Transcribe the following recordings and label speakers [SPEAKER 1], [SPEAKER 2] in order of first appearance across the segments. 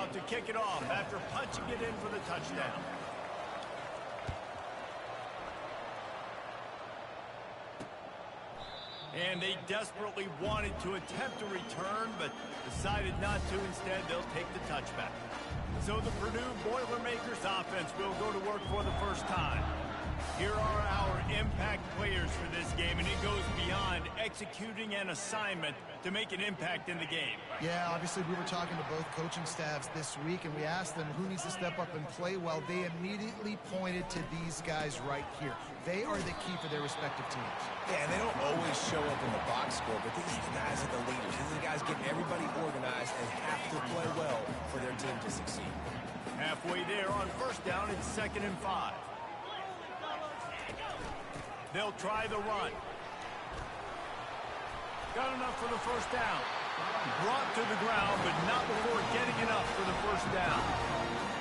[SPEAKER 1] now to kick it off after punching it in for the touchdown. And they desperately wanted to attempt a return, but decided not to. Instead, they'll take the touchback. So the Purdue Boilermakers offense will go to work for the first time. Here are our impact players for this game, and it goes beyond executing an assignment to make an impact in the game.
[SPEAKER 2] Yeah, obviously we were talking to both coaching staffs this week, and we asked them who needs to step up and play well. They immediately pointed to these guys right here. They are the key for their respective teams.
[SPEAKER 3] Yeah, and they don't always show up in the box score, but these are the guys that are the leaders. These are the guys getting everybody organized and have to play well for their team to succeed.
[SPEAKER 1] Halfway there on first down, it's 2nd and 5. They'll try the run. Got enough for the first down. Brought to the ground, but not before getting enough for the first down.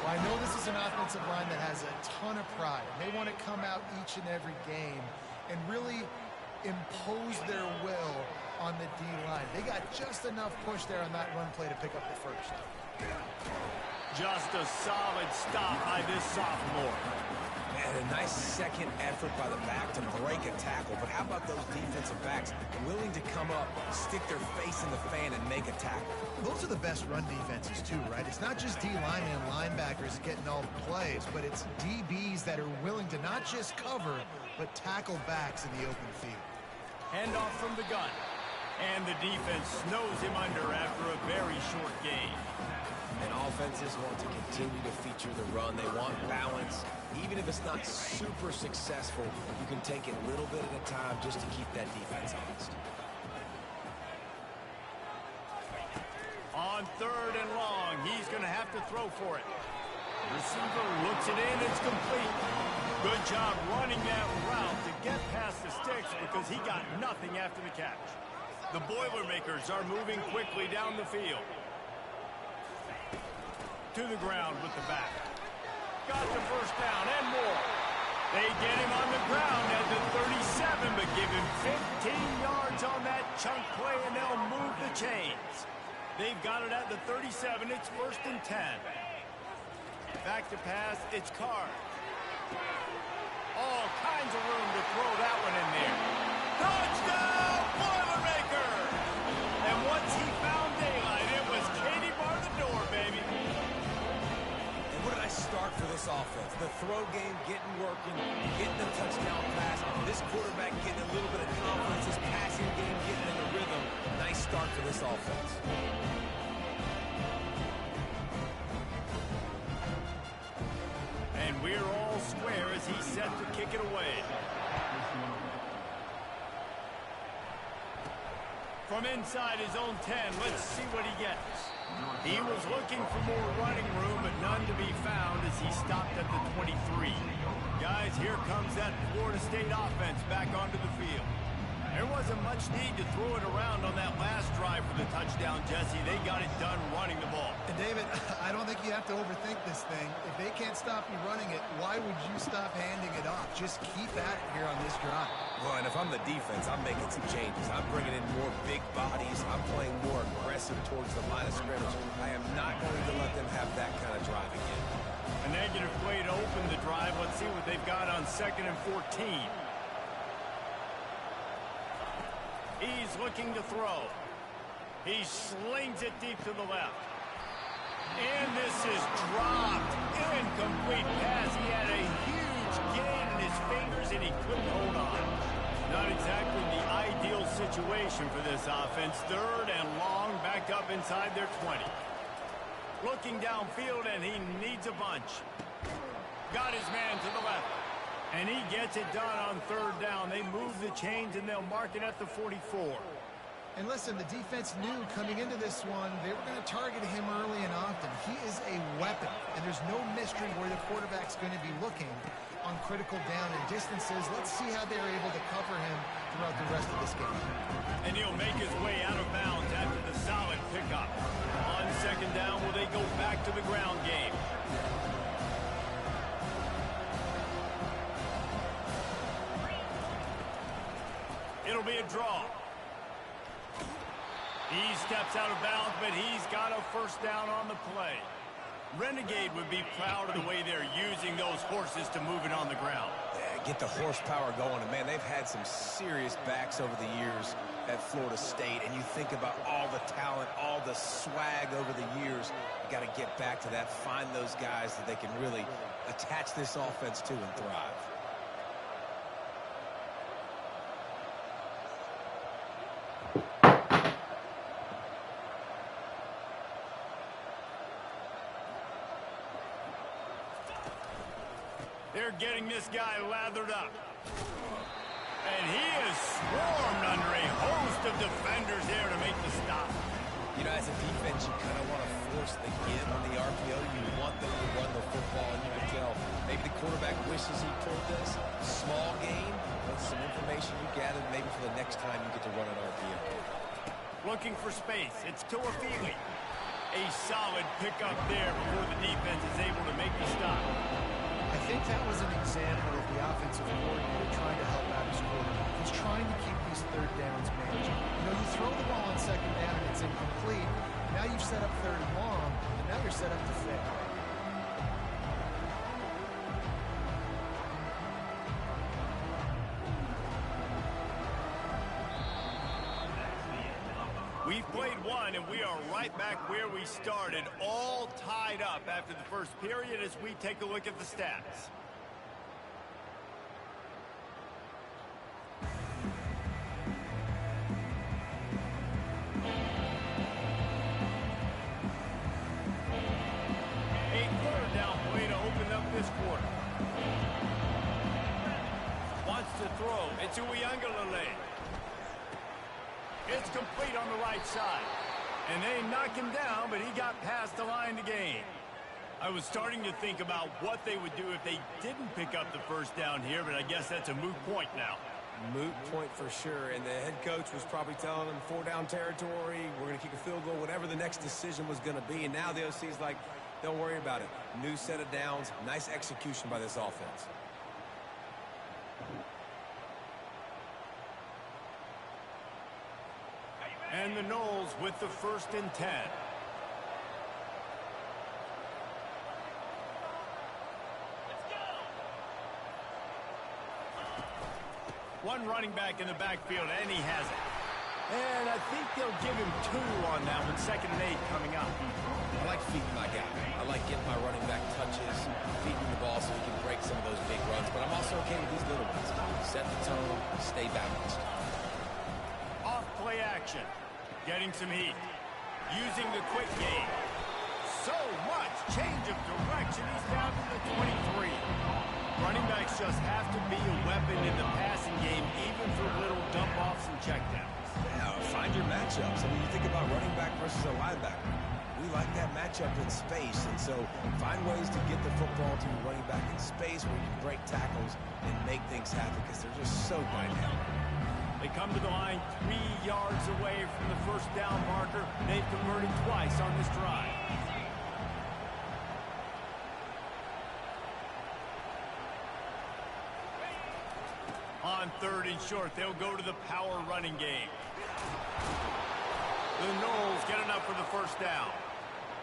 [SPEAKER 2] Well, I know this is an offensive line that has a ton of pride. They want to come out each and every game and really impose their will on the D-line. They got just enough push there on that run play to pick up the first.
[SPEAKER 1] Just a solid stop by this sophomore.
[SPEAKER 3] And a nice second effort by the back to break a tackle. But how about those defensive backs willing to come up, stick their face in the fan, and make a tackle?
[SPEAKER 2] Those are the best run defenses, too, right? It's not just D-linemen and linebackers getting all the plays, but it's DBs that are willing to not just cover, but tackle backs in the open field.
[SPEAKER 1] Handoff from the gun. And the defense snows him under after a very short game.
[SPEAKER 3] And offenses want to continue to feature the run. They want balance. Even if it's not super successful, you can take it little bit at a time just to keep that defense honest.
[SPEAKER 1] On 3rd and long, he's going to have to throw for it. Receiver looks it in. It's complete. Good job running that route to get past the sticks because he got nothing after the catch. The Boilermakers are moving quickly down the field. To the ground with the back. Got the first down and more. They get him on the ground at the 37, but give him 15 yards on that chunk play, and they'll move the chains. They've got it at the 37. It's 1st and 10. Back to pass. It's Carr. All kinds of room to throw that one in there. Touchdown, Boilermakers! And once he found daylight, it was Katie bar the door, baby.
[SPEAKER 3] What did I start for this offense? The throw game getting working, getting the touchdown pass. This quarterback getting a little bit of confidence. His passing game getting in the rhythm. Nice start for this offense.
[SPEAKER 1] And we're all square as he's set to kick it away. From inside his own 10, let's see what he gets. He was looking for more running room, but none to be found as he stopped at the 23. Guys, here comes that Florida State offense back onto the field. There wasn't much need to throw it around on that last drive for the touchdown, Jesse. They got it done running the ball.
[SPEAKER 2] And David, I don't think you have to overthink this thing. If they can't stop you running it, why would you stop handing it off? Just keep at it here on this drive.
[SPEAKER 3] Well, and if I'm the defense, I'm making some changes. I'm bringing in more big bodies. I'm playing more aggressive towards the line of scrimmage. I am not going to let them have that kind of drive again.
[SPEAKER 1] A negative play to open the drive. Let's see what they've got on 2nd and 14. He's looking to throw. He slings it deep to the left. And this is dropped. Incomplete pass. He had a huge gain in his fingers, and he couldn't hold on. Not exactly the ideal situation for this offense. 3rd and long, back up inside their 20. Looking downfield, and he needs a bunch. Got his man to the left. And he gets it done on 3rd down. They move the chains, and they'll mark it at the 44.
[SPEAKER 2] And listen, the defense knew coming into this one, they were going to target him early and often. He is a weapon, and there's no mystery where the quarterback's going to be looking on critical down and distances. Let's see how they're able to cover him throughout the rest of this game.
[SPEAKER 1] And he'll make his way out of bounds after the solid pickup. On 2nd down, will they go back to the ground game? It'll be a draw. He steps out of bounds, but he's got a first down on the play. Renegade would be proud of the way they're using those horses to move it on the ground.
[SPEAKER 3] Yeah, get the horsepower going. And, man, they've had some serious backs over the years at Florida State. And you think about all the talent, all the swag over the years. You got to get back to that, find those guys that they can really attach this offense to and thrive.
[SPEAKER 1] They're getting this guy lathered up. And he is swarmed under a host of defenders there to make the stop.
[SPEAKER 3] You know, as a defense, you kind of want to force the give on the RPO. You want them to run the football, and you can tell maybe the quarterback wishes he pulled this. Small game, but some information you gathered maybe for the next time you get to run an RPO.
[SPEAKER 1] Looking for space. It's Tuafili. A solid pickup there before the defense is able to make the stop.
[SPEAKER 2] I think that was an example of the offensive coordinator trying to help out his quarterback. He's trying to keep these third downs manageable. You know, you throw the ball on second down and it's incomplete. Now you've set up third and long, and now you're set up to fail.
[SPEAKER 1] We've played one, and we are right back where we started, all tied up after the first period as we take a look at the stats. A third down play to open up this quarter. Wants to throw. It's Uiagalelei. It's complete on the right side. And they knock him down, but he got past the line to gain. I was starting to think about what they would do if they didn't pick up the first down here, but I guess that's a moot point now.
[SPEAKER 3] Moot point for sure, and the head coach was probably telling them 4-down territory, we're going to kick a field goal, whatever the next decision was going to be, and now the OC's like, don't worry about it. New set of downs, nice execution by this offense.
[SPEAKER 1] And the Noles with the 1st and 10. One running back in the backfield, and he has it. And I think they'll give him 2 on that one. 2nd and 8 coming up.
[SPEAKER 3] I like feeding my guy. I like getting my running back touches, feeding the ball so he can break some of those big runs. But I'm also okay with these little ones. Set the tone, stay balanced.
[SPEAKER 1] Off play action. Getting some heat. Using the quick game. So much change of direction. He's down to the 23. Running backs just have to be a weapon in the passing game, even for little dump-offs and checkdowns.
[SPEAKER 3] Yeah, find your matchups. I mean, you think about running back versus a linebacker. We like that matchup in space, and so find ways to get the football to your running back in space where you can break tackles and make things happen because they're just so dynamic.
[SPEAKER 1] They come to the line 3 yards away from the first down marker. They've converted twice on this drive. On 3rd and short, they'll go to the power running game. The Noles get enough for the first down.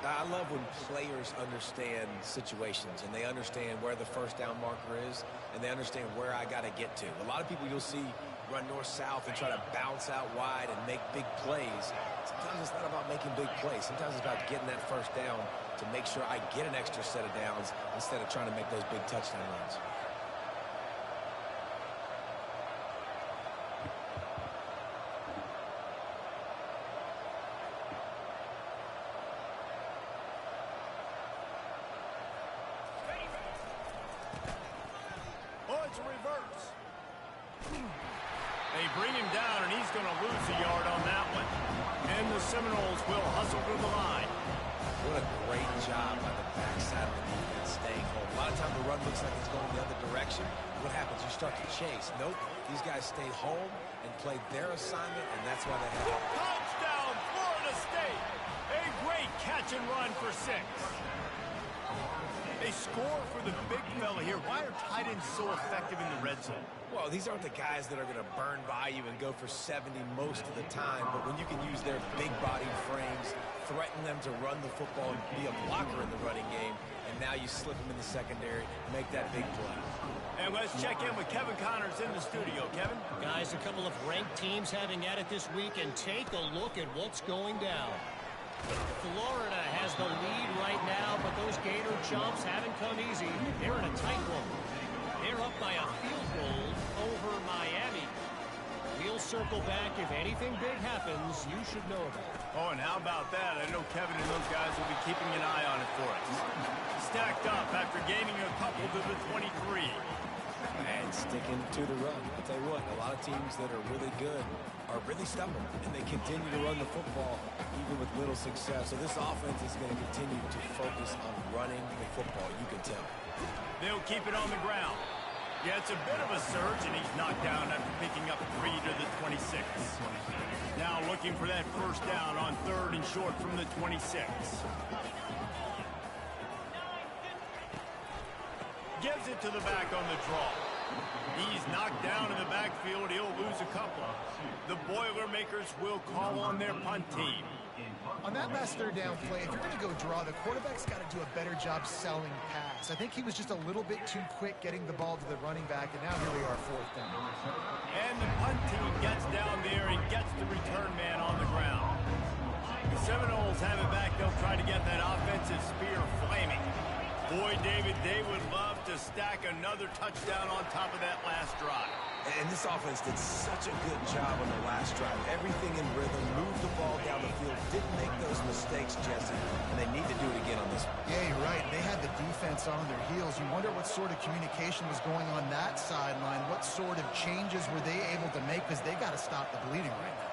[SPEAKER 3] I love when players understand situations and they understand where the first down marker is and they understand where I got to get to. A lot of people you'll see run north-south and try to bounce out wide and make big plays. Sometimes it's not about making big plays. Sometimes it's about getting that first down to make sure I get an extra set of downs instead of trying to make those big touchdown runs.
[SPEAKER 1] Oh, it's a reverse. They bring him down, and he's going to lose a yard on that one. And the Seminoles will hustle to the line.
[SPEAKER 3] What a great job by the backside of the defense staying home. A lot of times the run looks like it's going the other direction. What happens? You start to chase. Nope. These guys stayed home and played their assignment, and that's why they have it.
[SPEAKER 1] Touchdown, Florida State. A great catch and run for 6. They score for the big fella here. Why are tight ends so effective in the red zone?
[SPEAKER 3] Well, these aren't the guys that are going to burn by you and go for 70 most of the time, but when you can use their big-bodied frames, threaten them to run the football and be a blocker in the running game, and now you slip them in the secondary, make that big play.
[SPEAKER 1] And let's check in with Kevin Connors in the studio. Kevin?
[SPEAKER 4] Guys, a couple of ranked teams having at it this week, and take a look at what's going down. Florida has the lead right now, but those Gator jumps haven't come easy. They're in a tight one. They're up by a field goal over Miami. We'll circle back. If anything big happens, you should know about it.
[SPEAKER 1] Oh, and how about that? I know Kevin and those guys will be keeping an eye on it for us. Stacked up after gaining a couple to the 23.
[SPEAKER 3] And sticking to the run. I'll tell you what, a lot of teams that are really good are really stubborn, and they continue to run the football even with little success. So this offense is going to continue to focus on running the football, you can tell.
[SPEAKER 1] They'll keep it on the ground. Yeah, it's a bit of a surge, and he's knocked down after picking up 3 to the 26. Now looking for that first down on 3rd and short from the 26. Gives it to the back on the draw. He's knocked down in the backfield. He'll lose a couple. The Boilermakers will call on their punt team.
[SPEAKER 2] On that last 3rd down play, if you're going to go draw, the quarterback's got to do a better job selling pass. I think he was just a little bit too quick getting the ball to the running back, and now here we are 4th down.
[SPEAKER 1] And the punt team gets down there and gets the return man on the ground. The Seminoles have it back. They'll try to get that offensive spear flaming. Boy, David, they would love to stack another touchdown on top of that last drive.
[SPEAKER 3] And this offense did such a good job on the last drive. Everything in rhythm, moved the ball down the field, didn't make those mistakes, Jesse, and they need to do it again on this one.
[SPEAKER 2] Yeah, you're right. They had the defense on their heels. You wonder what sort of communication was going on that sideline. What sort of changes were they able to make, because they got to stop the bleeding right now.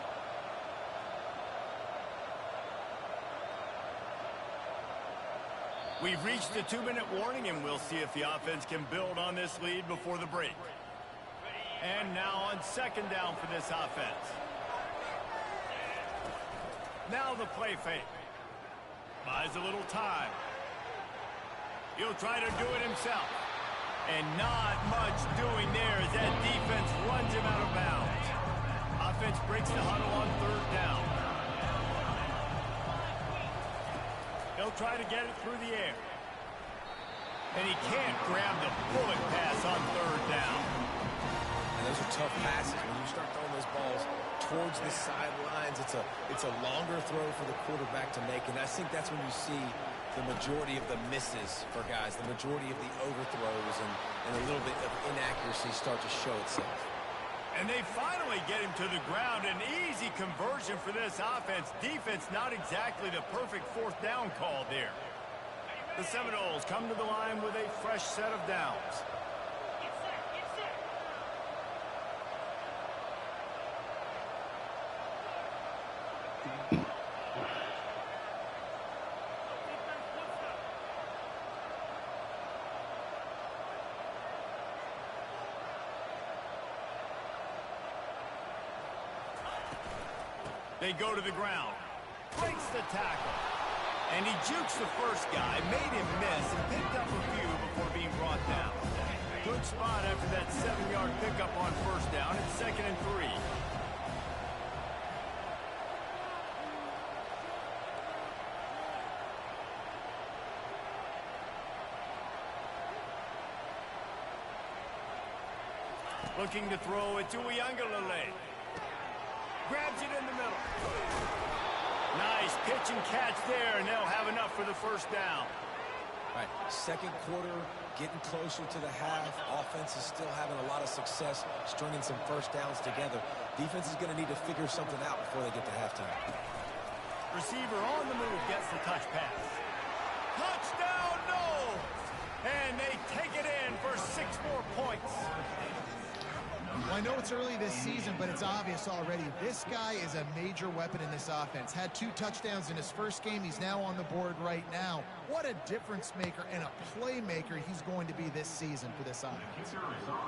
[SPEAKER 1] We've reached the 2-minute warning, and we'll see if the offense can build on this lead before the break. And now on 2nd down for this offense. Now the play fake. Buys a little time. He'll try to do it himself. And not much doing there as that defense runs him out of bounds. Offense breaks the huddle on 3rd down. He'll try to get it through the air. And he can't grab the bullet pass on 3rd down.
[SPEAKER 3] And those are tough passes. When you start throwing those balls towards the sidelines, it's a longer throw for the quarterback to make. And I think that's when you see the majority of the misses for guys, the majority of the overthrows and a little bit of inaccuracy start to show itself.
[SPEAKER 1] And they finally get him to the ground. An easy conversion for this offense. Defense not exactly the perfect 4th down call there. The Seminoles come to the line with a fresh set of downs. They go to the ground. Breaks the tackle. And he jukes the first guy, made him miss, and picked up a few before being brought down. Good spot after that 7-yard pickup on 1st down. It's 2nd and 3. Looking to throw it to Uyangalele. Grabs it in the middle. Nice pitch and catch there, and they'll have enough for the 1st down.
[SPEAKER 3] All right, 2nd quarter, getting closer to the half. Offense is still having a lot of success stringing some 1st downs together. Defense is going to need to figure something out before they get to halftime.
[SPEAKER 1] Receiver on the move gets the touch pass. Touchdown, no! And they take it in for 6 more points.
[SPEAKER 2] Well, I know it's early this season, but it's obvious already. This guy is a major weapon in this offense. Had 2 touchdowns in his first game. He's now on the board right now. What a difference maker and a playmaker he's going to be this season for this offense.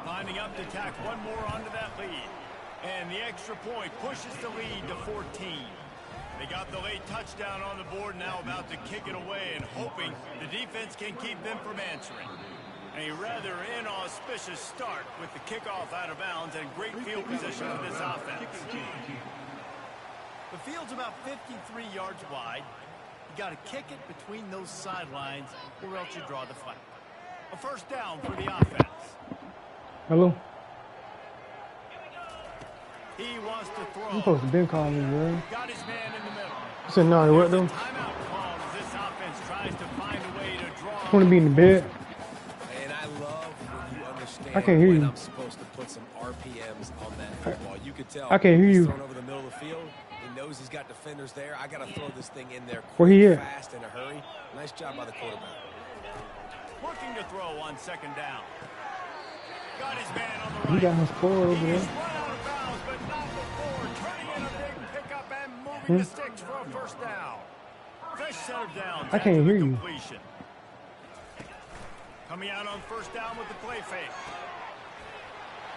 [SPEAKER 1] Lining up to tack one more onto that lead. And the extra point pushes the lead to 14. They got the late touchdown on the board, now about to kick it away and hoping the defense can keep them from answering. A rather inauspicious start with the kickoff out of bounds and great field position for this offense.
[SPEAKER 5] The field's about 53 yards wide. You got to kick it between those sidelines or else you draw the flag. A first down for the offense.
[SPEAKER 6] Hello.
[SPEAKER 1] He wants to throw.
[SPEAKER 6] I'm supposed to be calling me, bro.
[SPEAKER 1] Got his man in the middle.
[SPEAKER 6] I said, no, what though?
[SPEAKER 1] Timeout called as this offense tries to find a way to draw.
[SPEAKER 6] I want to be in the bed.
[SPEAKER 3] And I love when you understand
[SPEAKER 6] I can't hear
[SPEAKER 3] when
[SPEAKER 6] you.
[SPEAKER 3] I'm supposed to put some RPMs on that football. You could tell
[SPEAKER 6] I can't hear
[SPEAKER 3] he's
[SPEAKER 6] you.
[SPEAKER 3] thrown over the middle of the field. He knows he's got defenders there. I got to throw this thing in there
[SPEAKER 6] Where he
[SPEAKER 3] quick,
[SPEAKER 6] at?
[SPEAKER 3] fast, in a hurry. Nice job by the quarterback.
[SPEAKER 1] Looking to throw on second down. Got his man on the
[SPEAKER 6] He
[SPEAKER 1] right.
[SPEAKER 6] got his forward over
[SPEAKER 1] He's
[SPEAKER 6] there.
[SPEAKER 1] run out of bounds, but not before turning in a big pickup and moving the sticks for a first down. Fresh set of downs.
[SPEAKER 6] I can't hear you.
[SPEAKER 1] Completion. Coming out on first down with the play fake.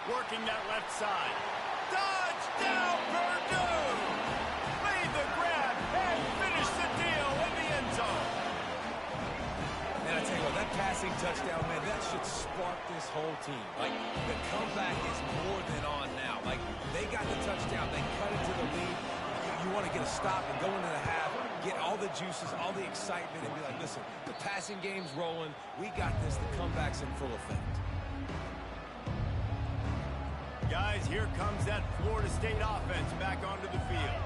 [SPEAKER 1] Working that left side. Touchdown, Purdue! Made the grab and finished the deal in the end zone.
[SPEAKER 3] Man, I tell you what, that passing touchdown, man, that should spark this whole team. Like, the comeback is more than on now. Like, they got the touchdown. They cut into the lead. You want to get a stop and go into the half, get all the juices, all the excitement, and be like, listen, the passing game's rolling. We got this. The comeback's in full effect.
[SPEAKER 1] Guys, here comes that Florida State offense back onto the field.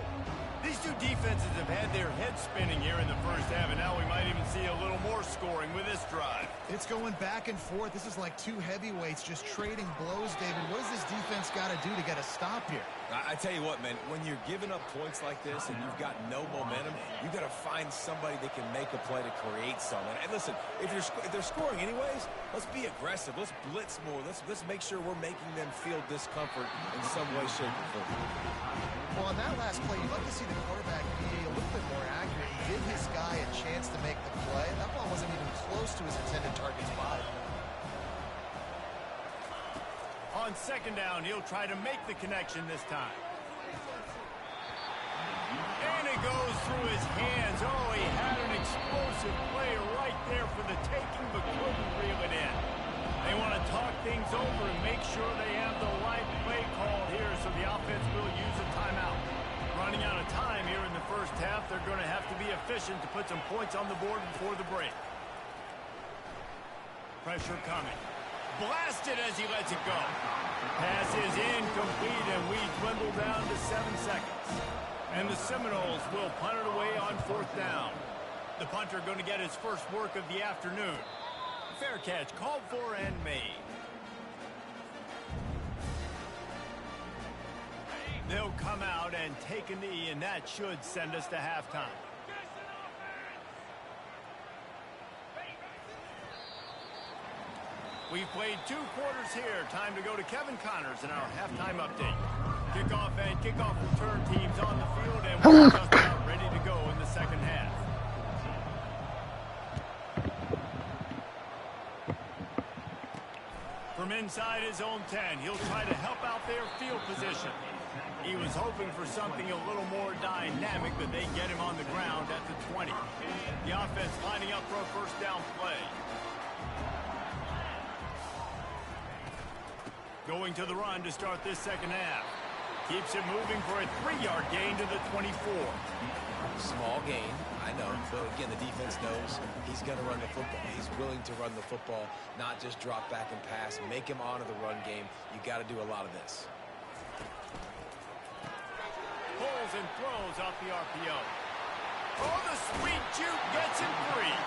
[SPEAKER 1] These two defenses have had their heads spinning here in the first half, and now we might even see a little more scoring with this drive.
[SPEAKER 2] It's going back and forth. This is like two heavyweights just trading blows, David. What does this defense got to do to get a stop here?
[SPEAKER 3] I tell you what, man, when you're giving up points like this and you've got no momentum, you got to find somebody that can make a play to create something. And listen, if they're scoring anyways, let's be aggressive. Let's blitz more. Let's make sure we're making them feel discomfort in some way, shape, or form.
[SPEAKER 2] Well, on that last play, you'd like to see the quarterback be a little bit more accurate. Give his guy a chance to make the play. That ball wasn't even close to his intended target's body.
[SPEAKER 1] On second down, he'll try to make the connection this time. And it goes through his hands. Oh, he had an explosive play right there for the taking, but couldn't reel it in. They want to talk things over and make sure they have the right play called here, so the offense will use a timeout. Running out of time here in the first half, they're going to have to be efficient to put some points on the board before the break. Pressure coming. Blasted as he lets it go. Pass is incomplete, and we dwindle down to 7 seconds. And the Seminoles will punt it away on fourth down. The punter going to get his first work of the afternoon. Fair catch called for and made. They'll come out and take a knee, and that should send us to halftime. We've played 2 quarters here. Time to go to Kevin Connors in our halftime update. Kickoff and kickoff return teams on the field, and we're just about ready to go in the second half. From inside his own 10, he'll try to help out their field position. He was hoping for something a little more dynamic, but they get him on the ground at the 20. The offense lining up for a first down play. Going to the run to start this second half. Keeps it moving for a 3-yard gain to the 24.
[SPEAKER 3] Small gain, I know, but again, the defense knows he's going to run the football. He's willing to run the football, not just drop back and pass, make him honor the run game. You got to do a lot of this.
[SPEAKER 1] Pulls and throws off the RPO. Oh, the sweet juke gets him free.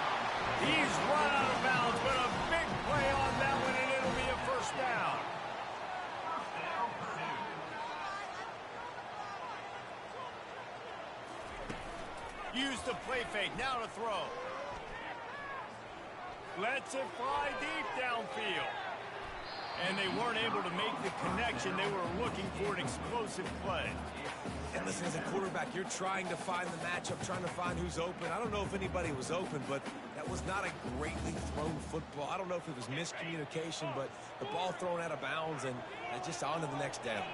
[SPEAKER 1] He's run out of bounds, but a big play on that one, and it'll be a first down. Use the play fake, now to throw. Lets it fly deep downfield. And they weren't able to make the connection. They were looking for an explosive play.
[SPEAKER 3] And listen, as a quarterback, you're trying to find the matchup, trying to find who's open. I don't know if anybody was open, but that was not a greatly thrown football. I don't know if it was miscommunication, but the ball thrown out of bounds and just on to the next down.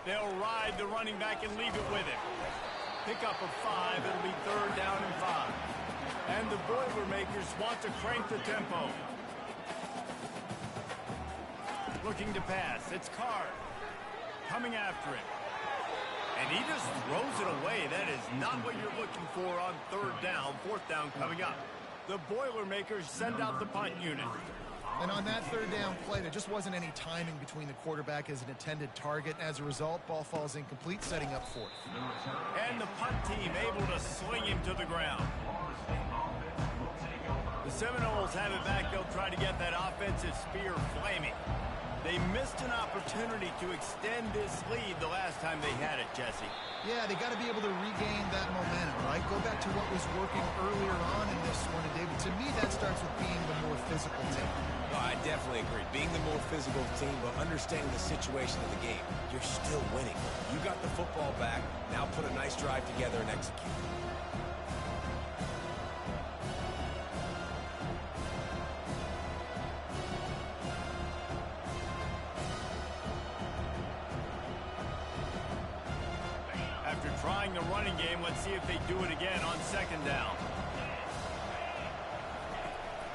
[SPEAKER 1] They'll ride the running back and leave it with him. Pick up a 5. It'll be 3rd down and 5. And the Boilermakers want to crank the tempo. Looking to pass. It's Carr. Coming after it. And he just throws it away. That is not what you're looking for on third down. Fourth down coming up. The Boilermakers send out the punt unit.
[SPEAKER 2] And on that third down play, there just wasn't any timing between the quarterback as an intended target. As a result, ball falls incomplete, setting up fourth.
[SPEAKER 1] And the punt team able to sling him to the ground. The Seminoles have it back. They'll try to get that offensive spear flaming. They missed an opportunity to extend this lead the last time they had it, Jesse.
[SPEAKER 2] Yeah, they got to be able to regain that momentum, right? Go back to what was working earlier on in this one. And David, to me, that starts with being the more physical team.
[SPEAKER 3] No, I definitely agree. Being the more physical team, but understanding the situation of the game. You're still winning. You got the football back. Now put a nice drive together and execute.
[SPEAKER 1] After trying the running game, let's see if they do it again on second down.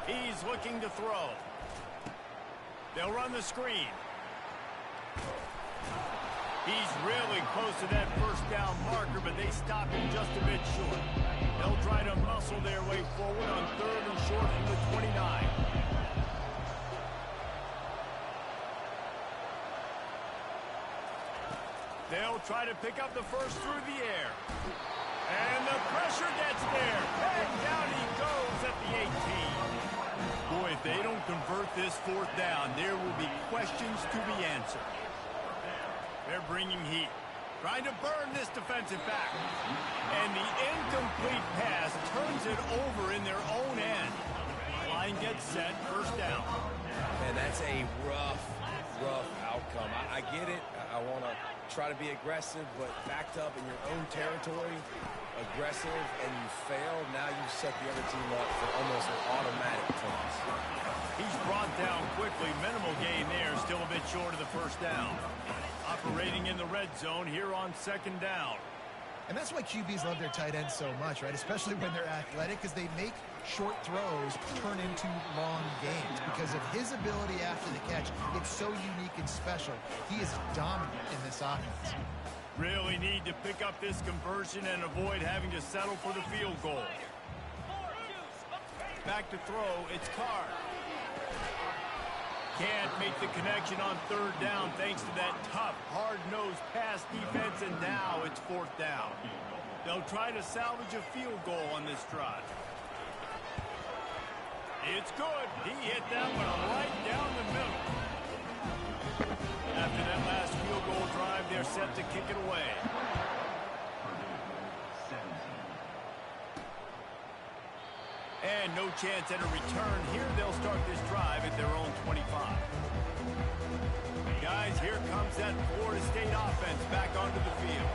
[SPEAKER 1] He's looking to throw. They'll run the screen. He's really close to that first down marker, but they stop him just a bit short. They'll try to muscle their way forward on third and short from the 29. They'll try to pick up the first through the air. And the pressure gets there. And down he goes at the 18. Boy, if they don't convert this fourth down, there will be questions to be answered. They're bringing heat. Trying to burn this defensive back. And the incomplete pass turns it over in their own end. Line gets set. First down.
[SPEAKER 3] And that's a rough outcome. I get it. I want to try to be aggressive, but backed up in your own territory, aggressive, and you fail. Now you set the other team up for almost an automatic toss.
[SPEAKER 1] He's brought down quickly. Minimal gain there. Still a bit short of the first down. Operating in the red zone here on second down.
[SPEAKER 2] And that's why QBs love their tight ends so much, right? Especially when they're athletic, because they make short throws turn into long gains. Because of his ability after the catch, it's so unique and special. He is dominant in this offense.
[SPEAKER 1] Really need to pick up this conversion and avoid having to settle for the field goal. Back to throw, it's Carr. Can't make the connection on third down thanks to that tough, hard-nosed pass defense, and now it's fourth down. They'll try to salvage a field goal on this drive. It's good. He hit that one right down the middle. After that last field goal drive, they're set to kick it away. And no chance at a return. Here they'll start this drive at their own 25. Guys, here comes that Florida State offense back onto the field.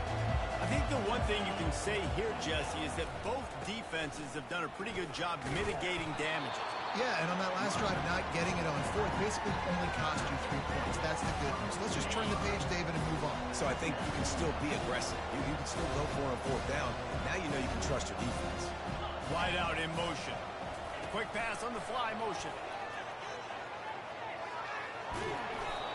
[SPEAKER 1] I think the one thing you can say here, Jesse, is that both defenses have done a pretty good job mitigating damages.
[SPEAKER 2] Yeah, and on that last drive, not getting it on fourth basically only cost you 3 points. That's the good news. Let's just turn the page, David, and move on.
[SPEAKER 3] So I think you can still be aggressive. You can still go for it on fourth down. Now you know you can trust your defense.
[SPEAKER 1] Wide out in motion. Quick pass on the fly motion.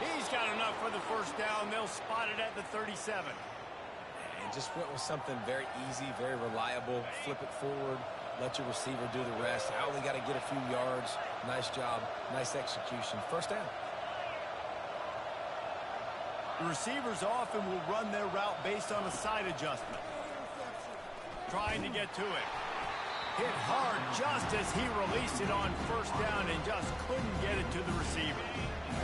[SPEAKER 1] He's got enough for the first down. They'll spot it at the 37.
[SPEAKER 3] And just went with something very easy, very reliable. Flip it forward. Let your receiver do the rest. I only got to get a few yards. Nice job. Nice execution. First down.
[SPEAKER 1] The receivers often will run their route based on a side adjustment. Trying to get to it. Hit hard just as he released it on first down and just couldn't get it to the receiver.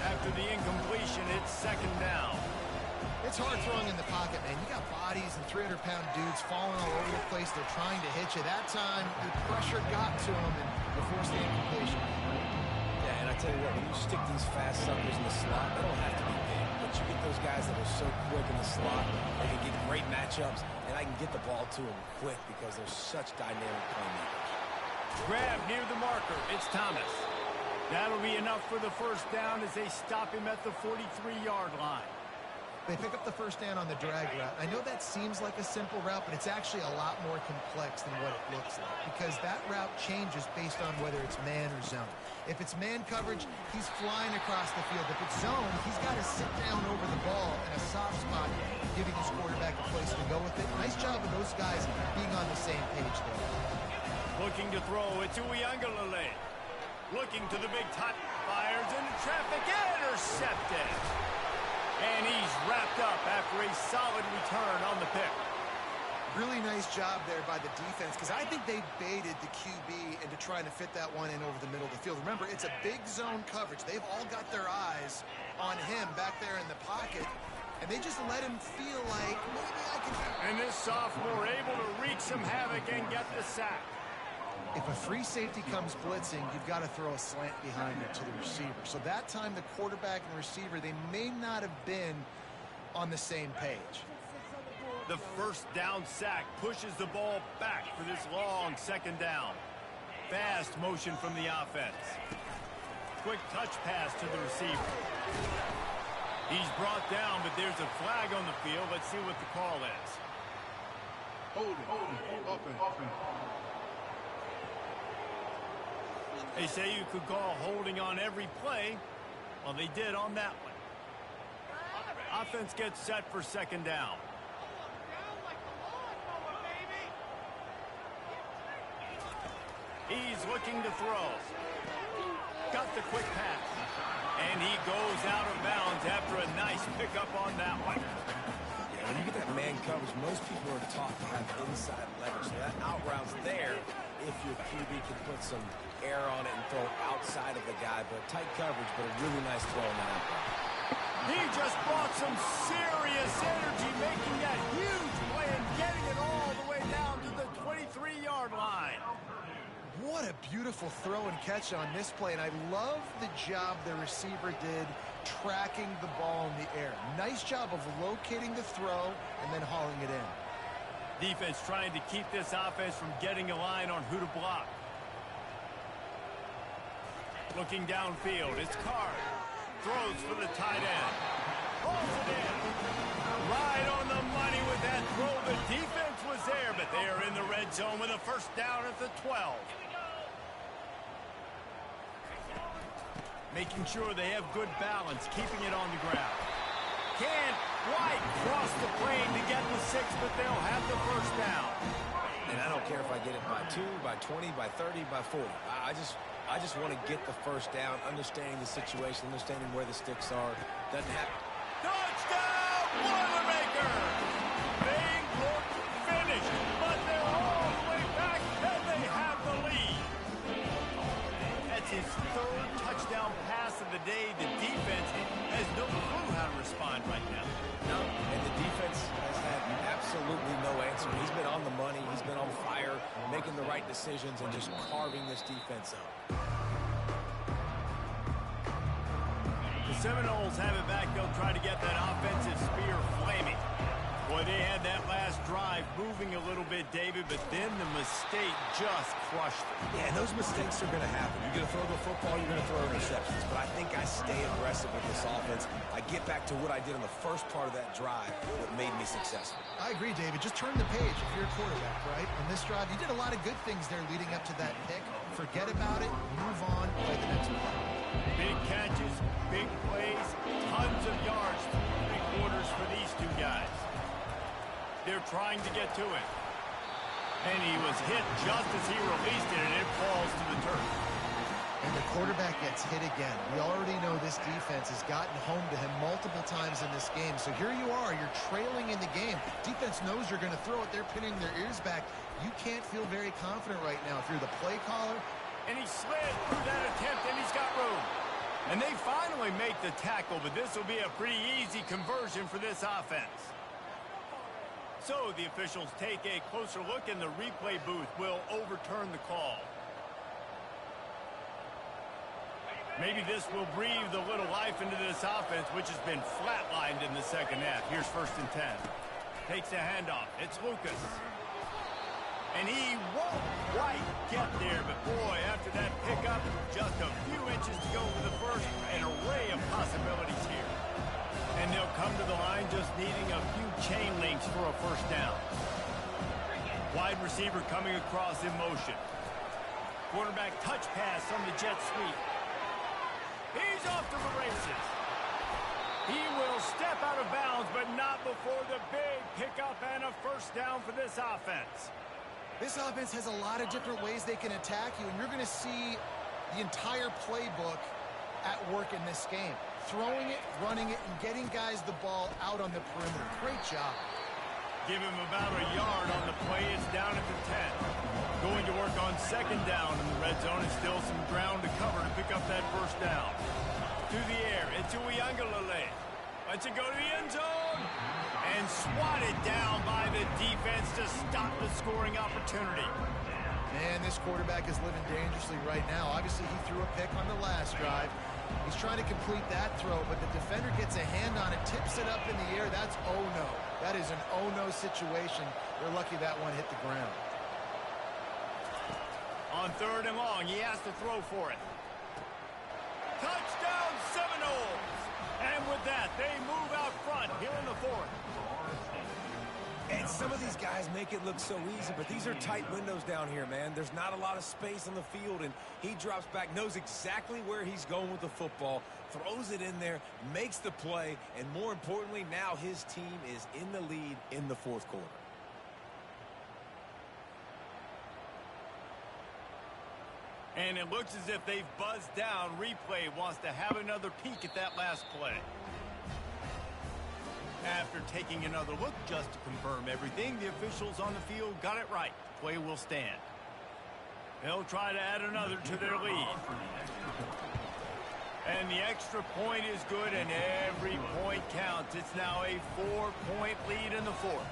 [SPEAKER 1] After the incompletion, it's second down.
[SPEAKER 2] It's hard throwing in the pocket, man. You got bodies and 300-pound dudes falling all over the place. They're trying to hit you. That time, the pressure got to them and they forced the incompletion.
[SPEAKER 3] Yeah, and I tell you what, when you stick these fast suckers in the slot, they don't have to be big. But you get those guys that are so quick in the slot, they can get great matchups, and I can get the ball to them quick because they're such dynamic playmakers.
[SPEAKER 1] Grab near the marker. It's Thomas. That'll be enough for the first down as they stop him at the 43-yard line.
[SPEAKER 2] They pick up the first down on the drag route. I know that seems like a simple route, but it's actually a lot more complex than what it looks like because that route changes based on whether it's man or zone. If it's man coverage, he's flying across the field. If it's zone, he's got to sit down over the ball in a soft spot, giving his quarterback a place to go with it. Nice job of those guys being on the same page there.
[SPEAKER 1] Looking to throw, it's Uiagalelei. Looking to the big top, fires into traffic, intercepted. And he's wrapped up after a solid return on the pick.
[SPEAKER 2] Really nice job there by the defense because I think they baited the QB into trying to fit that one in over the middle of the field. Remember, it's a big zone coverage. They've all got their eyes on him back there in the pocket, and they just let him feel like, maybe I can...
[SPEAKER 1] And this sophomore able to wreak some havoc and get the sack.
[SPEAKER 2] If a free safety comes blitzing, you've got to throw a slant behind it to the receiver. So that time, the quarterback and receiver, they may not have been on the same page.
[SPEAKER 1] The first down sack pushes the ball back for this long second down. Fast motion from the offense. Quick touch pass to the receiver. He's brought down, but there's a flag on the field. Let's see what the call is. Open. They say you could call holding on every play. Well, they did on that one. Offense gets set for second down. He's looking to throw. Got the quick pass. And he goes out of bounds after a nice pickup on that one.
[SPEAKER 3] Yeah, when you get that man coverage, most people are taught to have inside leverage. So that out route's there if your QB can put some air on it and throw outside of the guy. But tight coverage, but a really nice throw on that out.
[SPEAKER 1] He just brought some serious energy, making that huge play and getting it all the way down to the 23-yard line.
[SPEAKER 2] What a beautiful throw and catch on this play, and I love the job the receiver did tracking the ball in the air. Nice job of locating the throw and then hauling it in.
[SPEAKER 1] Defense trying to keep this offense from getting a line on who to block. Looking downfield, it's Card. Throws for the tight end. Holds it in. Right on the money with that throw. The defense was there, but they are in the red zone with a first down at the 12. Making sure they have good balance, keeping it on the ground. Can't quite cross the plane to get the 6, but they'll have the first down.
[SPEAKER 3] And I don't care if I get it by 2, by 20, by 30, by 40. I just want to get the first down, understanding the situation, understanding where the sticks are. Doesn't happen.
[SPEAKER 1] Touchdown, Boilermaker! They look finished, but they're all the way back, and they have the lead. That's his third touchdown pass of the day. The defense has no clue how to respond right now.
[SPEAKER 3] No, and the defense has had absolutely no answer. He's been on the money. He's been on fire, making the right decisions, and just carving this defense up.
[SPEAKER 1] The Seminoles have it back. They'll try to get that offensive spear flaming. Boy, they had that last drive moving a little bit, David, but then the mistake just crushed them.
[SPEAKER 3] Yeah, and those mistakes are going to happen. You're going to throw the football, you're going to throw interceptions. But I think I stay aggressive with this offense. I get back to what I did in the first part of that drive that made me successful.
[SPEAKER 2] I agree, David. Just turn the page if you're a quarterback, right? On this drive, you did a lot of good things there leading up to that pick. Forget about it, move on, play the next play.
[SPEAKER 1] Big catches, big plays, tons of yards through 3 quarters for these two guys. They're trying to get to it. And he was hit just as he released it, and it falls to the turf.
[SPEAKER 2] And the quarterback gets hit again. We already know this defense has gotten home to him multiple times in this game. So here you are, you're trailing in the game. Defense knows you're going to throw it. They're pinning their ears back. You can't feel very confident right now if you're the play caller.
[SPEAKER 1] And he slid through that attempt, and he's got room. And they finally make the tackle, but this will be a pretty easy conversion for this offense. So the officials take a closer look, and the replay booth will overturn the call. Maybe this will breathe a little life into this offense, which has been flatlined in the second half. Here's 1st and 10. Takes a handoff. It's Lucas. And he won't quite get there, but boy, after that pickup, just a few inches to go for the first. An array of possibilities here. And they'll come to the line just for a first down. Wide receiver coming across in motion. Quarterback touch pass on the jet sweep. He's off to the races. He will step out of bounds, but not before the big pickup and a first down for this offense.
[SPEAKER 2] This offense has a lot of different ways they can attack you, and you're going to see the entire playbook at work in this game. Throwing it, running it, and getting guys the ball out on the perimeter. Great job.
[SPEAKER 1] Give him about a yard on the play. It's down at the 10. Going to work on second down in the red zone, and still some ground to cover to pick up that first down. To the air, into Uyangalele. Lets it go to the end zone. And swatted down by the defense to stop the scoring opportunity.
[SPEAKER 2] Man, this quarterback is living dangerously right now. Obviously, he threw a pick on the last drive. He's trying to complete that throw, but the defender gets a hand on it, tips it up in the air. That's oh-no. That is an oh-no situation. They're lucky that one hit the ground.
[SPEAKER 1] On third and long, he has to throw for it. Touchdown, Seminoles! And with that, they move out front here in the fourth.
[SPEAKER 3] And some of these guys make it look so easy, but these are tight windows down here, man. There's not a lot of space on the field, and he drops back, knows exactly where he's going with the football, throws it in there, makes the play, and more importantly, now his team is in the lead in the fourth quarter.
[SPEAKER 1] And it looks as if they've buzzed down. Replay wants to have another peek at that last play. After taking another look just to confirm everything, the officials on the field got it right. Play will stand. They'll try to add another to their lead. And the extra point is good, and every point counts. It's now a 4-point lead in the fourth.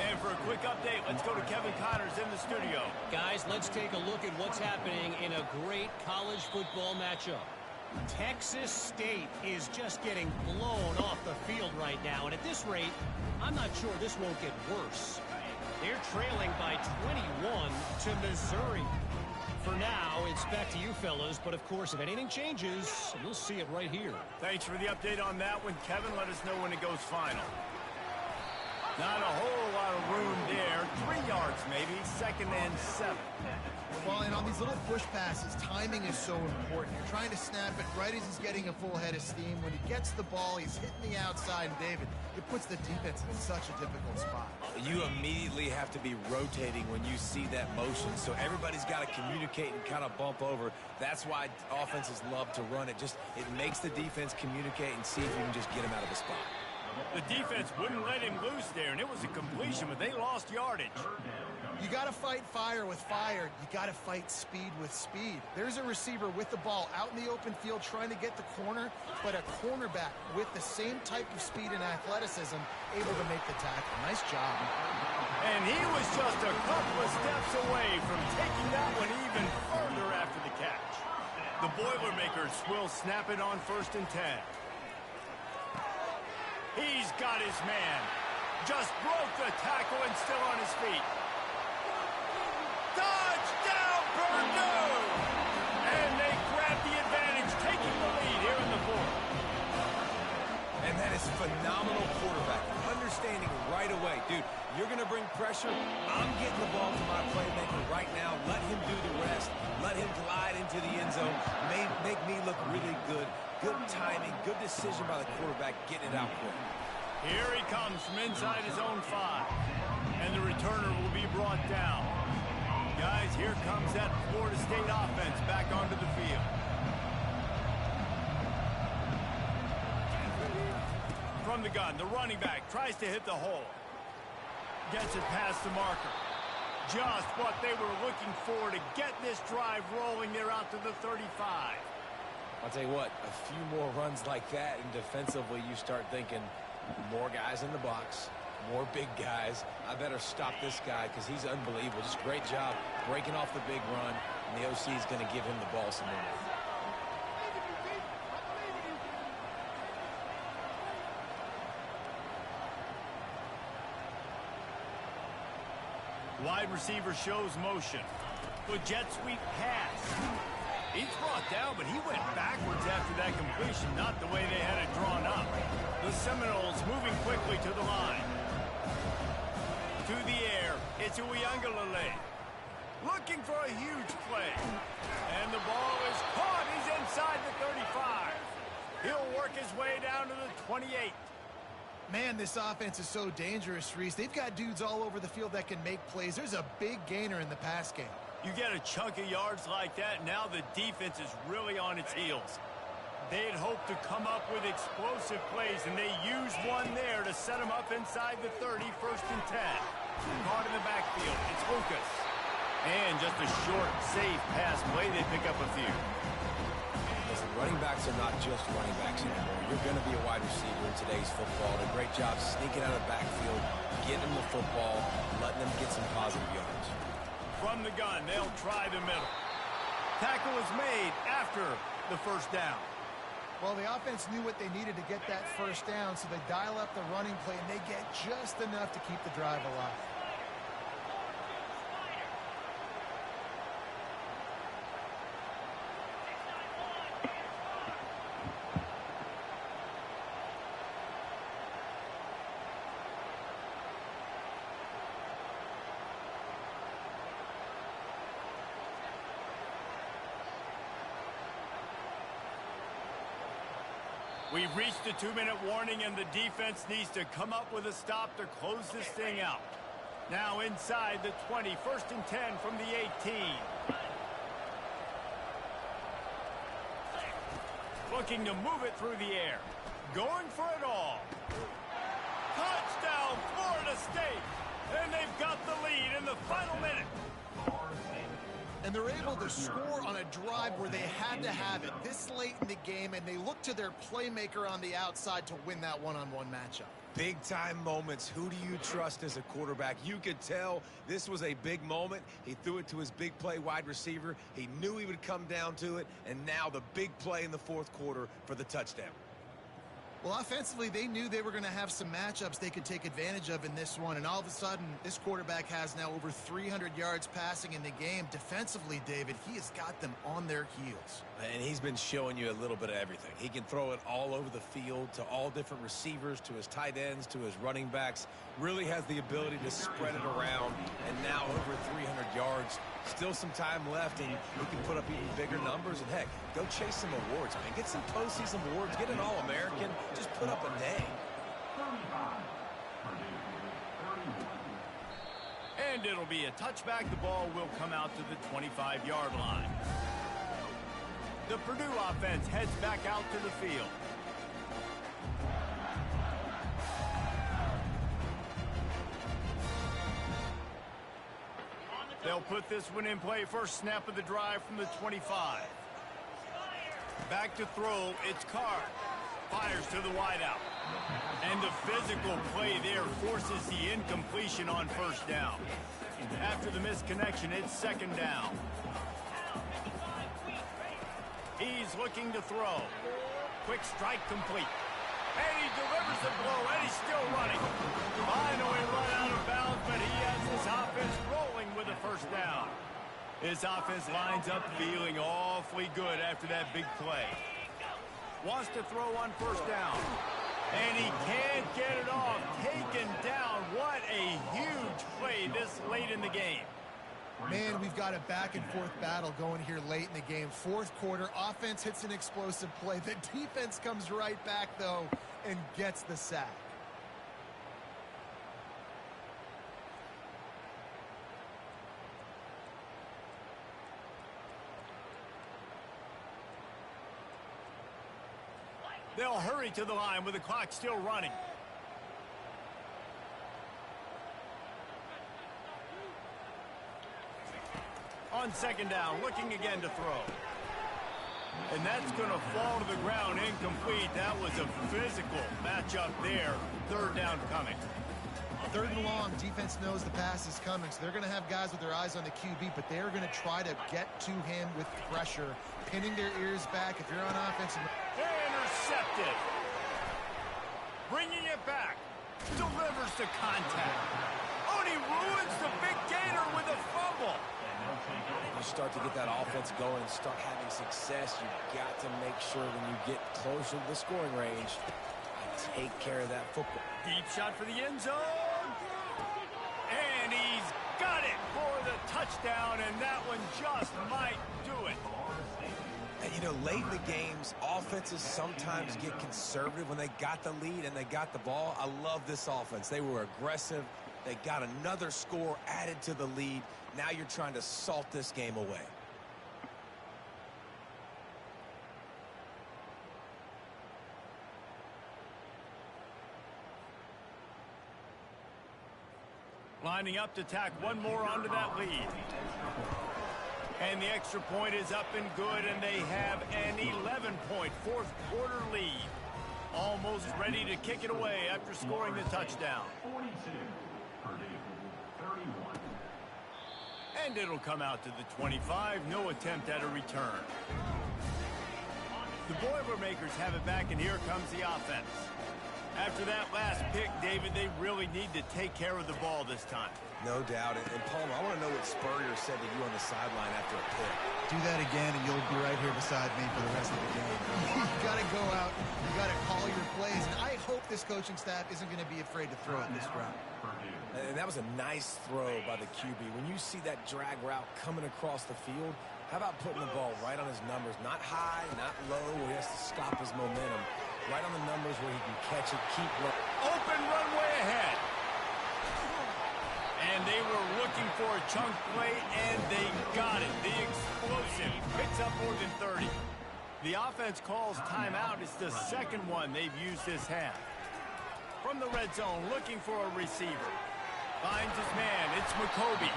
[SPEAKER 1] And for a quick update, let's go to Kevin Connors in the studio.
[SPEAKER 4] Guys, let's take a look at what's happening in a great college football matchup. Texas State is just getting blown off the field right now, and at this rate, I'm not sure this won't get worse. They're trailing by 21 to Missouri. For now, it's back to you fellas, but of course, if anything changes, you'll see it right here.
[SPEAKER 1] Thanks for the update on that one, Kevin. Let us know when it goes final. Not a whole lot of room there. 3 yards maybe, second and 7.
[SPEAKER 2] Well, and on these little push passes, timing is so important. You're trying to snap it right as he's getting a full head of steam. When he gets the ball, he's hitting the outside, and David, it puts the defense in such a difficult spot.
[SPEAKER 3] You immediately have to be rotating when you see that motion, so everybody's got to communicate and kind of bump over. That's why offenses love to run it. It makes the defense communicate and see if you can just get him out of the spot.
[SPEAKER 1] The defense wouldn't let him loose there, and it was a completion, but they lost yardage.
[SPEAKER 2] You got to fight fire with fire. You got to fight speed with speed. There's a receiver with the ball out in the open field trying to get the corner, but a cornerback with the same type of speed and athleticism able to make the tackle. Nice job.
[SPEAKER 1] And he was just a couple of steps away from taking that one even further after the catch. The Boilermakers will snap it on 1st and 10. He's got his man. Just broke the tackle and still on his feet. Touchdown, Purdue! And they grab the advantage, taking the lead here in the fourth.
[SPEAKER 3] And that is phenomenal quarterback. Understanding right away. Dude, you're going to bring pressure. I'm getting the ball to my playmaker right now. Let him do the rest. Let him glide into the end zone. Make me look really good. Good timing. Good decision by the quarterback. Getting it out quick.
[SPEAKER 1] Here he comes from inside his own 5. And the returner will be brought down. Guys, here comes that Florida State offense back onto the field. From the gun, the running back tries to hit the hole. Gets it past the marker. Just what they were looking for to get this drive rolling. They're out to the 35.
[SPEAKER 3] I'll tell you what, a few more runs like that, and defensively you start thinking more guys in the box, more big guys. I better stop this guy because he's unbelievable. Just great job breaking off the big run, and the OC is going to give him the ball some more.
[SPEAKER 1] Wide receiver shows motion. With jet sweep pass. He's brought down, but he went backwards after that completion, not the way they had it drawn up. The Seminoles moving quickly to the line. It's Uiagalelei. Looking for a huge play. And the ball is caught. He's inside the 35. He'll work his way down to the 28.
[SPEAKER 2] Man, this offense is so dangerous, Reese. They've got dudes all over the field that can make plays. There's a big gainer in the pass game.
[SPEAKER 1] You get a chunk of yards like that, now the defense is really on its heels. They'd hoped to come up with explosive plays, and they used one there to set them up inside the 30, 1st and 10. Caught in the backfield. It's Lucas. And just a short, safe pass play. They pick up a few.
[SPEAKER 3] Listen, running backs are not just running backs anymore. You're going to be a wide receiver in today's football. And a great job sneaking out of the backfield, getting them the football, letting them get some positive yards.
[SPEAKER 1] From the gun, they'll try the middle. Tackle is made after the 1st down.
[SPEAKER 2] Well, the offense knew what they needed to get that 1st down, so they dial up the running play, and they get just enough to keep the drive alive.
[SPEAKER 1] We've reached the 2-minute warning, and the defense needs to come up with a stop to close this thing out. Now inside the 20, 1st and 10 from the 18. Looking to move it through the air. Going for it all. Touchdown, Florida State! And they've got the lead in the final minute.
[SPEAKER 2] And they're able to score on a drive where they had to have it this late in the game, and they look to their playmaker on the outside to win that one-on-one matchup.
[SPEAKER 3] Big-time moments. Who do you trust as a quarterback? You could tell this was a big moment. He threw it to his big play wide receiver. He knew he would come down to it, and now the big play in the 4th quarter for the touchdown.
[SPEAKER 2] Well, offensively, they knew they were going to have some matchups they could take advantage of in this one, and all of a sudden, this quarterback has now over 300 yards passing in the game. Defensively, David, he has got them on their heels.
[SPEAKER 3] And he's been showing you a little bit of everything. He can throw it all over the field to all different receivers, to his tight ends, to his running backs. Really has the ability to spread it around, and now over 300 yards. Still some time left, and he can put up even bigger numbers. And, heck, go chase some awards, man. Get some postseason awards. Get an All-American. Just put up a name.
[SPEAKER 1] And it'll be a touchback. The ball will come out to the 25-yard line. The Purdue offense heads back out to the field. They'll put this one in play. First snap of the drive from the 25. Back to throw. It's Carr. Fires to the wideout. And the physical play there forces the incompletion on 1st down. After the misconnection, it's 2nd down. He's looking to throw. Quick strike complete. And he delivers the blow, and he's still running. Finally run out of bounds, but he has his offense rolling with a 1st down. His offense lines up feeling awfully good after that big play. Wants to throw on 1st down. And he can't get it off. Taken down. What a huge play this late in the game.
[SPEAKER 2] Man, we've got a back-and-forth battle going here late in the game. 4th quarter, offense hits an explosive play. The defense comes right back, though, and gets the sack.
[SPEAKER 1] They'll hurry to the line with the clock still running. On 2nd down, looking again to throw. And that's going to fall to the ground incomplete. That was a physical matchup there. 3rd down coming.
[SPEAKER 2] 3rd and long, defense knows the pass is coming, so they're going to have guys with their eyes on the QB, but they're going to try to get to him with pressure, pinning their ears back. If you're on offense...
[SPEAKER 1] Intercepted. Bringing it back. Delivers to contact. Oh, and he ruins the big gainer with a fumble.
[SPEAKER 3] You start to get that offense going, start having success, you've got to make sure when you get closer to the scoring range, take care of that football.
[SPEAKER 1] Deep shot for the end zone. And he's touchdown, and that one just might do it.
[SPEAKER 3] And, you know, late in the games, offenses sometimes get conservative when they got the lead and they got the ball. I love this offense. They were aggressive. They got another score added to the lead. Now you're trying to salt this game away.
[SPEAKER 1] Lining up to tack one more onto that lead. And the extra point is up and good, and they have an 11-point fourth quarter lead. Almost ready to kick it away after scoring the touchdown.
[SPEAKER 7] 42, Purdue, 31.
[SPEAKER 1] And it'll come out to the 25. No attempt at a return. The Boilermakers have it back, and here comes the offense. After that last pick, David, they really need to take care of the ball this time.
[SPEAKER 3] No doubt. And Palmer, I want to know what Spurrier said to you on the sideline after a pick.
[SPEAKER 8] Do that again, and you'll be right here beside me for the rest of the game.
[SPEAKER 2] You got to go out. You got to call your plays. And I hope this coaching staff isn't going to be afraid to throw it this route.
[SPEAKER 3] And that was a nice throw by the QB. When you see that drag route coming across the field, how about putting the ball right on his numbers? Not high, not low, where he has to stop his momentum. Right on the numbers where he can catch it, keep running.
[SPEAKER 1] Open runway ahead. And they were looking for a chunk play, and they got it. The explosive picks up more than 30. The offense calls timeout. It's the second one they've used this half. From the red zone, looking for a receiver. Finds his man. It's McCoby.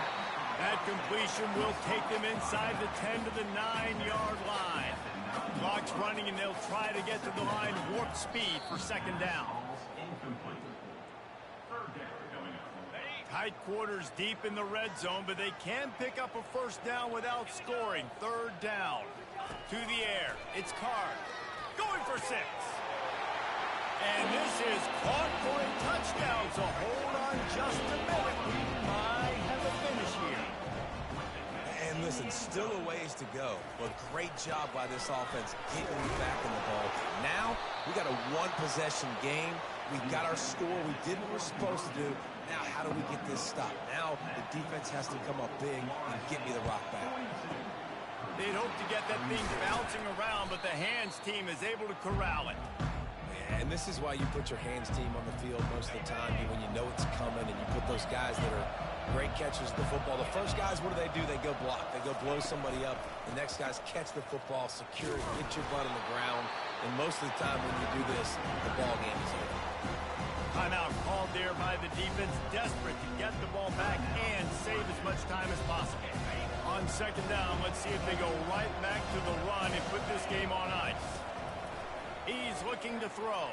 [SPEAKER 1] That completion will take them inside the 10 to the 9-yard line. Clock's running, and they'll try to get to the line warp speed for second down. Tight quarters deep in the red zone, but they can pick up a first down without scoring. Third down. To the air. It's Card. Going for 6. And this is caught for a touchdown, so hold on just a minute. We might have a finish here.
[SPEAKER 3] And listen, still a ways to go, but great job by this offense getting you back in the ball. Now, we got a one-possession game. We got our score. We did what we're supposed to do. Now, how do we get this stopped? Now, the defense has to come up big and get me the rock back.
[SPEAKER 1] They'd hope to get that thing bouncing around, but the hands team is able to corral it.
[SPEAKER 3] And this is why you put your hands team on the field most of the time, when you know it's coming, and you put those guys that are great catchers of the football. The first guys, what do? They go block. They go blow somebody up. The next guys catch the football, secure it, get your butt on the ground. And most of the time when you do this, the ball game is over.
[SPEAKER 1] Timeout called there by the defense, desperate to get the ball back and save as much time as possible. On second down, let's see if they go right back to the run and put this game on ice. He's looking to throw.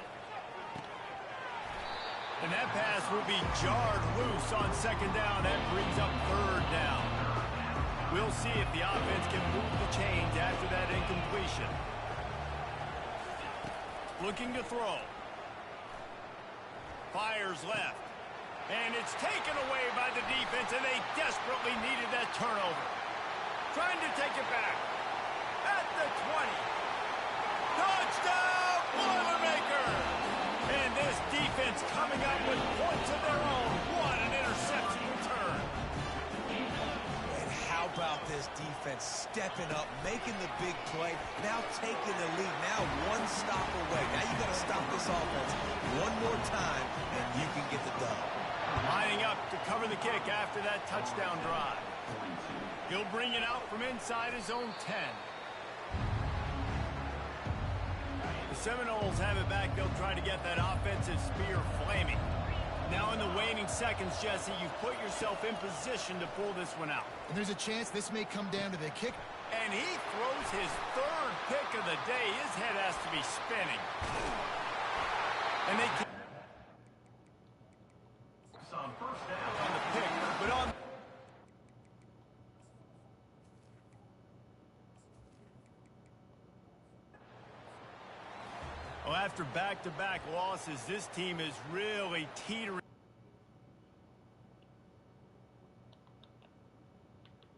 [SPEAKER 1] And that pass will be jarred loose on second down. That brings up third down. We'll see if the offense can move the chains after that incompletion. Looking to throw. Fires left. And it's taken away by the defense, and they desperately needed that turnover. Trying to take it back. At the 20. Touchdown, Boilermakers! And this defense coming up with points of their own. What an interception return.
[SPEAKER 3] And how about this defense stepping up, making the big play, now taking the lead, now one stop away. Now you got to stop this offense one more time, and you can get the dub.
[SPEAKER 1] Lining up to cover the kick after that touchdown drive. He'll bring it out from inside his own 10. The Seminoles have it back. They'll try to get that offensive spear flaming. Now in the waning seconds, Jesse, you've put yourself in position to pull this one out.
[SPEAKER 2] And there's a chance this may come down to the kick.
[SPEAKER 1] And he throws his third pick of the day. His head has to be spinning. And they keep
[SPEAKER 7] Some first down.
[SPEAKER 1] on the pick, but on... Well, after back-to-back losses, this team is really teetering.